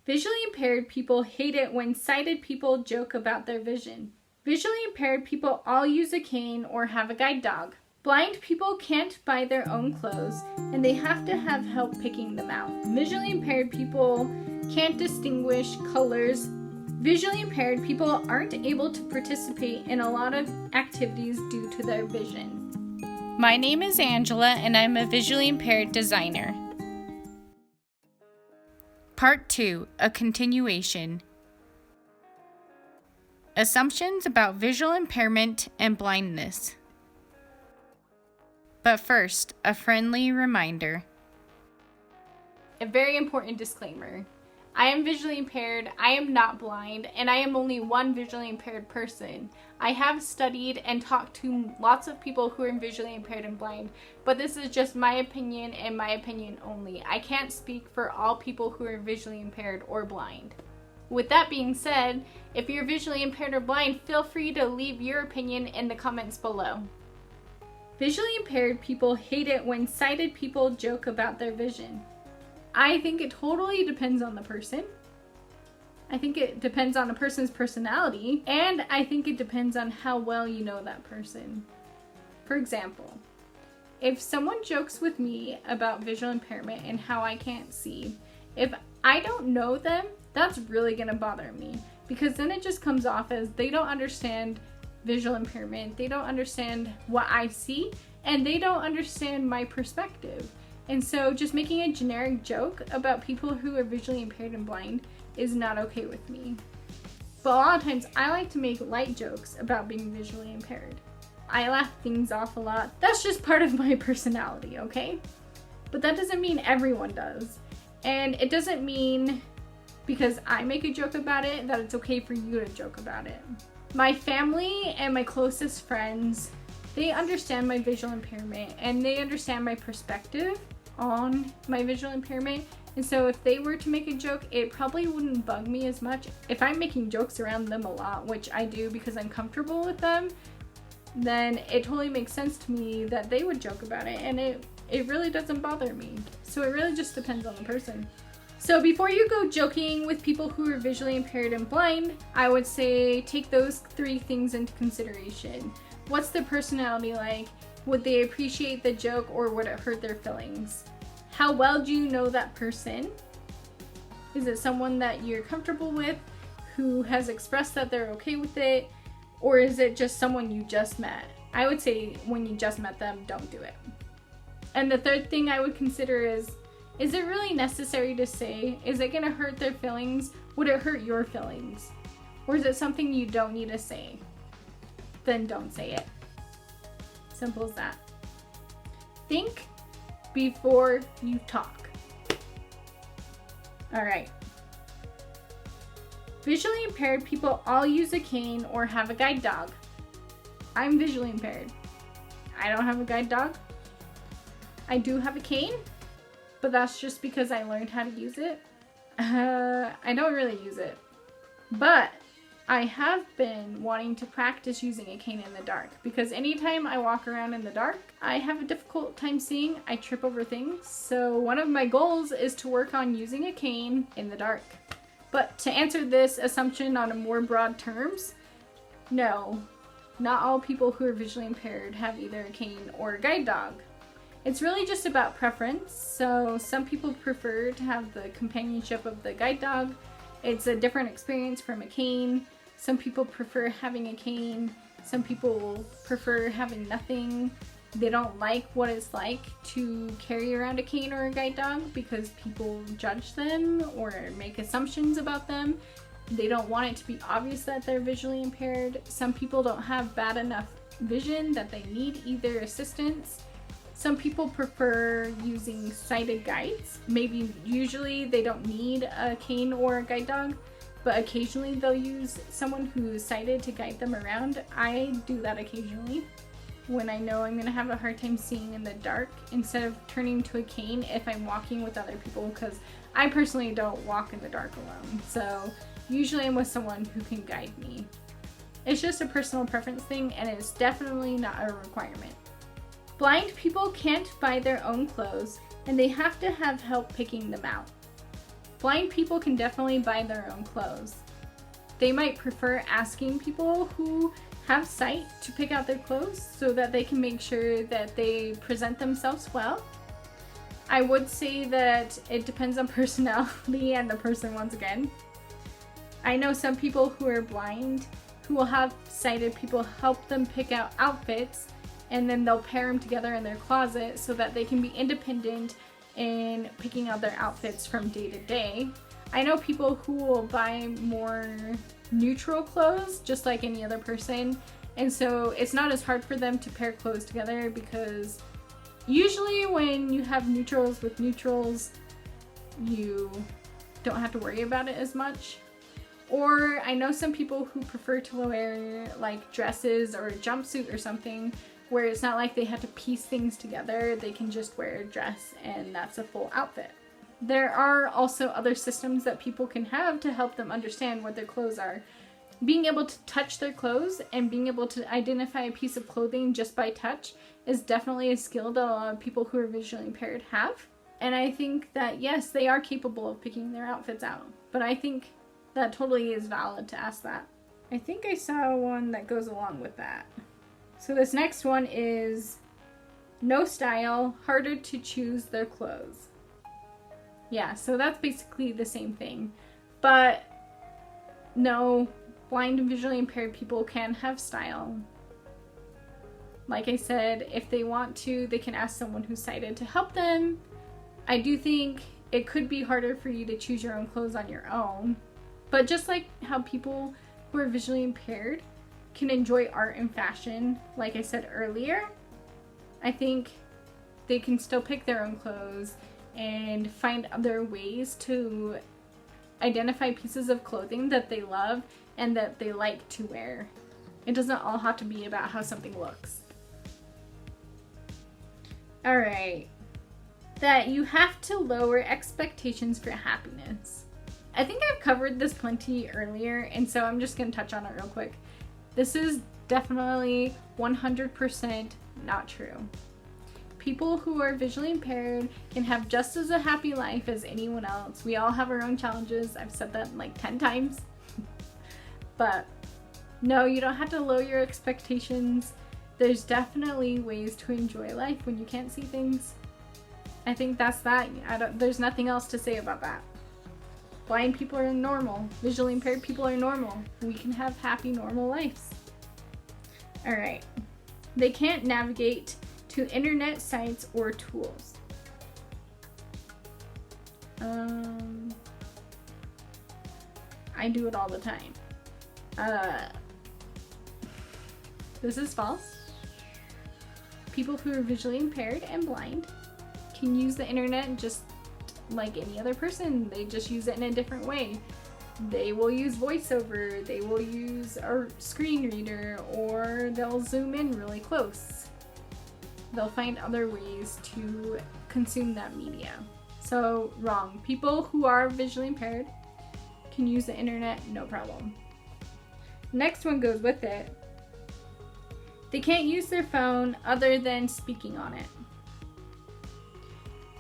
Visually impaired people hate it when sighted people joke about their vision. Visually impaired people all use a cane or have a guide dog. Blind people can't buy their own clothes, and they have to have help picking them out. Visually impaired people can't distinguish colors. Visually impaired people aren't able to participate in a lot of activities due to their vision. My name is Angela, and I'm a visually impaired designer. Part 2, a continuation. Assumptions about visual impairment and blindness. But first, a friendly reminder. A very important disclaimer. I am visually impaired, I am not blind, and I am only one visually impaired person. I have studied and talked to lots of people who are visually impaired and blind, but this is just my opinion and my opinion only. I can't speak for all people who are visually impaired or blind. With that being said, if you're visually impaired or blind, feel free to leave your opinion in the comments below. Visually impaired people hate it when sighted people joke about their vision. I think it totally depends on the person. I think it depends on a person's personality, and I think it depends on how well you know that person. For example, if someone jokes with me about visual impairment and how I can't see, if I don't know them, that's really gonna bother me, because then it just comes off as they don't understand visual impairment, they don't understand what I see, and they don't understand my perspective. And so just making a generic joke about people who are visually impaired and blind is not okay with me. But a lot of times I like to make light jokes about being visually impaired. I laugh things off a lot. That's just part of my personality, okay? But that doesn't mean everyone does. And it doesn't mean because I make a joke about it that it's okay for you to joke about it. My family and my closest friends, they understand my visual impairment and they understand my perspective on my visual impairment, and so if they were to make a joke, it probably wouldn't bug me as much. If I'm making jokes around them a lot, which I do because I'm comfortable with them, then it totally makes sense to me that they would joke about it, and it really doesn't bother me. So it really just depends on the person. So before you go joking with people who are visually impaired and blind, I would say take those 3 things into consideration. What's their personality like? Would they appreciate the joke, or would it hurt their feelings? How well do you know that person? Is it someone that you're comfortable with, who has expressed that they're okay with it? Or is it just someone you just met? I would say when you just met them, don't do it. And the third thing I would consider is it really necessary to say? Is it gonna hurt their feelings? Would it hurt your feelings? Or is it something you don't need to say? Then don't say it. Simple as that. Think before you talk. Alright. Visually impaired people all use a cane or have a guide dog. I'm visually impaired. I don't have a guide dog. I do have a cane, but that's just because I learned how to use it. I don't really use it, but I have been wanting to practice using a cane in the dark, because anytime I walk around in the dark, I have a difficult time seeing. I trip over things. So one of my goals is to work on using a cane in the dark. But to answer this assumption on a more broad terms, no, not all people who are visually impaired have either a cane or a guide dog. It's really just about preference. So some people prefer to have the companionship of the guide dog. It's a different experience from a cane. Some people prefer having a cane. Some people prefer having nothing. They don't like what it's like to carry around a cane or a guide dog because people judge them or make assumptions about them. They don't want it to be obvious that they're visually impaired. Some people don't have bad enough vision that they need either assistance. Some people prefer using sighted guides. Maybe usually they don't need a cane or a guide dog, but occasionally they'll use someone who's sighted to guide them around. I do that occasionally when I know I'm going to have a hard time seeing in the dark, instead of turning to a cane if I'm walking with other people, because I personally don't walk in the dark alone. So usually I'm with someone who can guide me. It's just a personal preference thing, and it's definitely not a requirement. Blind people can't buy their own clothes, and they have to have help picking them out. blind people can definitely buy their own clothes. They might prefer asking people who have sight to pick out their clothes so that they can make sure that they present themselves well. I would say that it depends on personality and the person once again. I know some people who are blind who will have sighted people help them pick out outfits, and then they'll pair them together in their closet so that they can be independent in picking out their outfits from day to day. I know people who will buy more neutral clothes just like any other person, and so it's not as hard for them to pair clothes together because usually when you have neutrals with neutrals, you don't have to worry about it as much. Or I know some people who prefer to wear like dresses or a jumpsuit or something where it's not like they have to piece things together. They can just wear a dress and that's a full outfit. There are also other systems that people can have to help them understand what their clothes are. Being able to touch their clothes and being able to identify a piece of clothing just by touch is definitely a skill that a lot of people who are visually impaired have. And I think that yes, they are capable of picking their outfits out. But I think that totally is valid to ask that. I think I saw one that goes along with that. So this next one is no style, harder to choose their clothes. Yeah, so that's basically the same thing. But no, blind and visually impaired people can have style. Like I said, if they want to, they can ask someone who's sighted to help them. I do think it could be harder for you to choose your own clothes on your own. But just like how people who are visually impaired can enjoy art and fashion, like I said earlier, I think they can still pick their own clothes and find other ways to identify pieces of clothing that they love and that they like to wear. It doesn't all have to be about how something looks. Alright, that you have to lower expectations for happiness. I think I've covered this plenty earlier, and so I'm just going to touch on it real quick. This is definitely 100% not true. People who are visually impaired can have just as a happy life as anyone else. We all have our own challenges. I've said that like 10 times. But no, you don't have to lower your expectations. There's definitely ways to enjoy life when you can't see things. I think that's that. There's nothing else to say about that. Blind people are normal. Visually impaired people are normal. We can have happy, normal lives. Alright. They can't navigate to internet sites or tools. I do it all the time. This is false. People who are visually impaired and blind can use the internet just like any other person. They just use it in a different way. They will use voiceover, they will use a screen reader, or they'll zoom in really close. They'll find other ways to consume that media. So wrong. People who are visually impaired can use the internet, no problem. Next one goes with it. They can't use their phone other than speaking on it.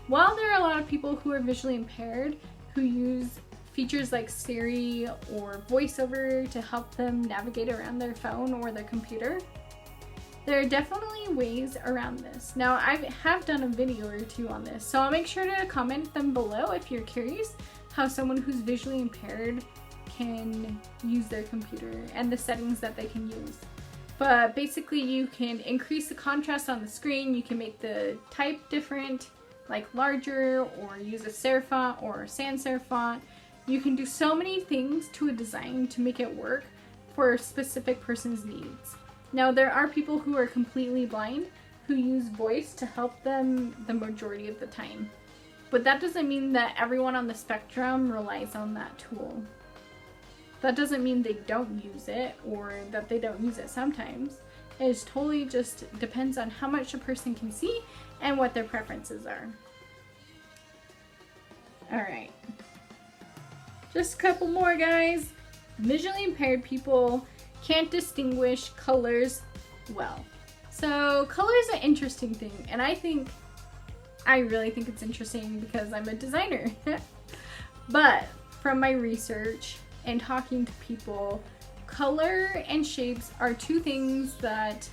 While there are a lot of people who are visually impaired who use features like Siri or VoiceOver to help them navigate around their phone or their computer, there are definitely ways around this. Now, I have done a video or two on this, so I'll make sure to comment them below if you're curious how someone who's visually impaired can use their computer and the settings that they can use. But basically, you can increase the contrast on the screen, you can make the type different, like larger, or use a serif font or a sans serif font. You can do so many things to a design to make it work for a specific person's needs. Now, there are people who are completely blind who use voice to help them the majority of the time. But that doesn't mean that everyone on the spectrum relies on that tool. That doesn't mean they don't use it or that they don't use it sometimes. It totally just depends on how much a person can see and what their preferences are. Alright. Just a couple more, guys. Visually impaired people can't distinguish colors well. So color is an interesting thing, and I really think it's interesting because I'm a designer. But from my research and talking to people, color and shapes are two things that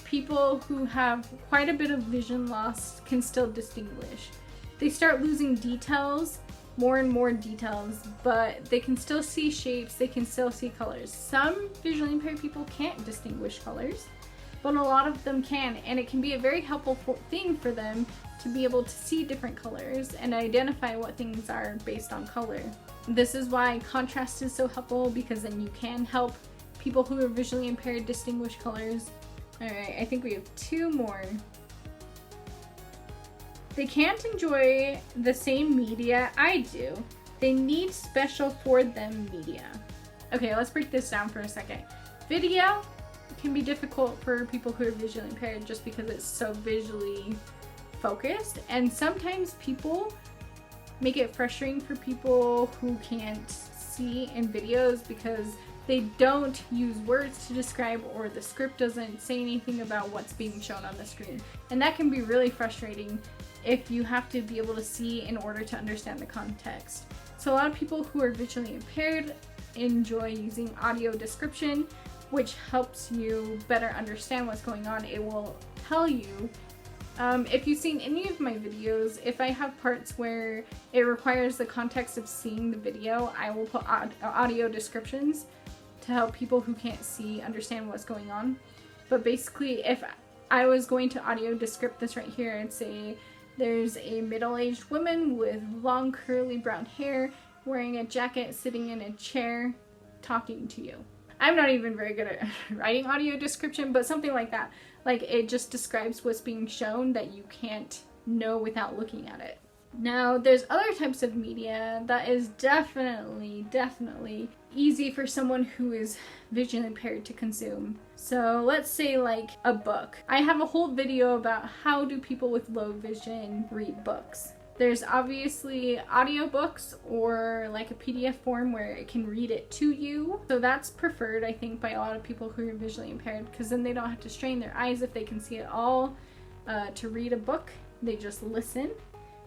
people who have quite a bit of vision loss can still distinguish. They start losing details, more and more details, but they can still see shapes, they can still see colors. Some visually impaired people can't distinguish colors, but a lot of them can, and it can be a very helpful thing for them to be able to see different colors and identify what things are based on color. This is why contrast is so helpful, because then you can help people who are visually impaired distinguish colors. Alright, I think we have two more. They can't enjoy the same media I do. They need special for them media. Okay, let's break this down for a second. Video can be difficult for people who are visually impaired just because it's so visually focused, and sometimes people make it frustrating for people who can't see in videos because they don't use words to describe, or the script doesn't say anything about what's being shown on the screen. And that can be really frustrating if you have to be able to see in order to understand the context. So a lot of people who are visually impaired enjoy using audio description, which helps you better understand what's going on. It will tell you, if you've seen any of my videos, if I have parts where it requires the context of seeing the video, I will put audio descriptions to help people who can't see understand what's going on. But basically, if I was going to audio descript this right here and say there's a middle-aged woman with long curly brown hair wearing a jacket sitting in a chair talking to you. I'm not even very good at writing audio description, but something like that. Like, it just describes what's being shown that you can't know without looking at it. Now, there's other types of media that is definitely easy for someone who is visually impaired to consume. So let's say like a book. I have a whole video about how do people with low vision read books. There's obviously audiobooks or like a PDF form where it can read it to you. So that's preferred, I think, by a lot of people who are visually impaired, because then they don't have to strain their eyes if they can see it all to read a book. They just listen.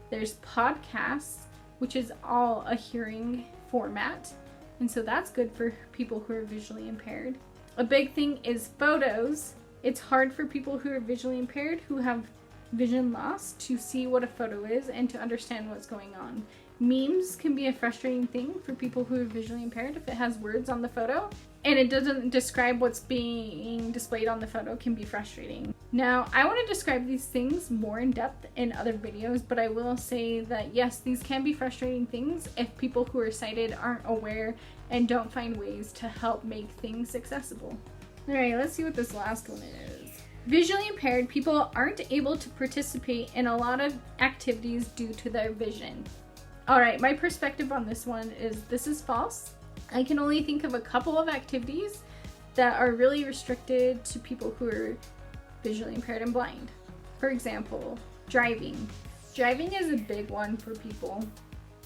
There's podcasts, which is all a hearing format, and so that's good for people who are visually impaired. A big thing is photos. It's hard for people who are visually impaired who have vision loss to see what a photo is and to understand what's going on. Memes can be a frustrating thing for people who are visually impaired if it has words on the photo and it doesn't describe what's being displayed on the photo. Can be frustrating. Now, I want to describe these things more in depth in other videos, but I will say that yes, these can be frustrating things if people who are sighted aren't aware and don't find ways to help make things accessible. Alright, let's see what this last one is. Visually impaired people aren't able to participate in a lot of activities due to their vision. Alright, my perspective on this one is this is false. I can only think of a couple of activities that are really restricted to people who are visually impaired and blind. For example, driving. Driving is a big one for people.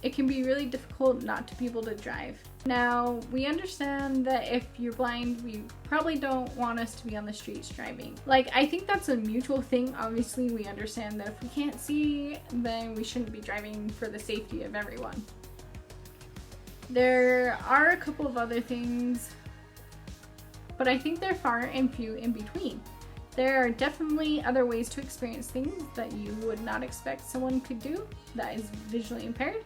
It can be really difficult not to be able to drive. Now, we understand that if you're blind, we probably don't want us to be on the streets driving. Like, I think that's a mutual thing. Obviously, we understand that if we can't see, then we shouldn't be driving for the safety of everyone. There are a couple of other things, but I think they're far and few in between. There are definitely other ways to experience things that you would not expect someone could do that is visually impaired.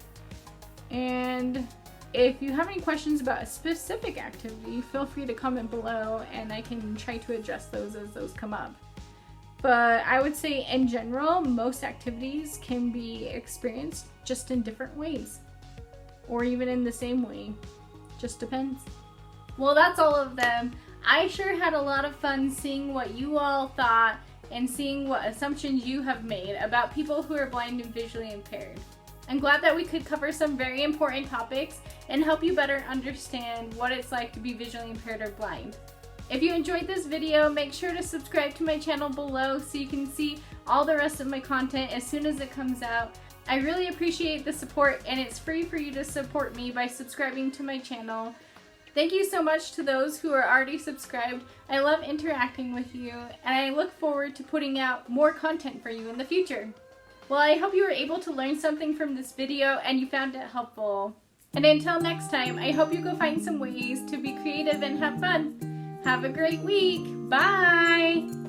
And if you have any questions about a specific activity, feel free to comment below and I can try to address those as those come up. But I would say in general, most activities can be experienced just in different ways, or even in the same way. Just depends. Well, that's all of them. I sure had a lot of fun seeing what you all thought and seeing what assumptions you have made about people who are blind and visually impaired. I'm glad that we could cover some very important topics and help you better understand what it's like to be visually impaired or blind. If you enjoyed this video, make sure to subscribe to my channel below so you can see all the rest of my content as soon as it comes out. I really appreciate the support, and it's free for you to support me by subscribing to my channel. Thank you so much to those who are already subscribed. I love interacting with you, and I look forward to putting out more content for you in the future. Well, I hope you were able to learn something from this video and you found it helpful. And until next time, I hope you go find some ways to be creative and have fun. Have a great week. Bye!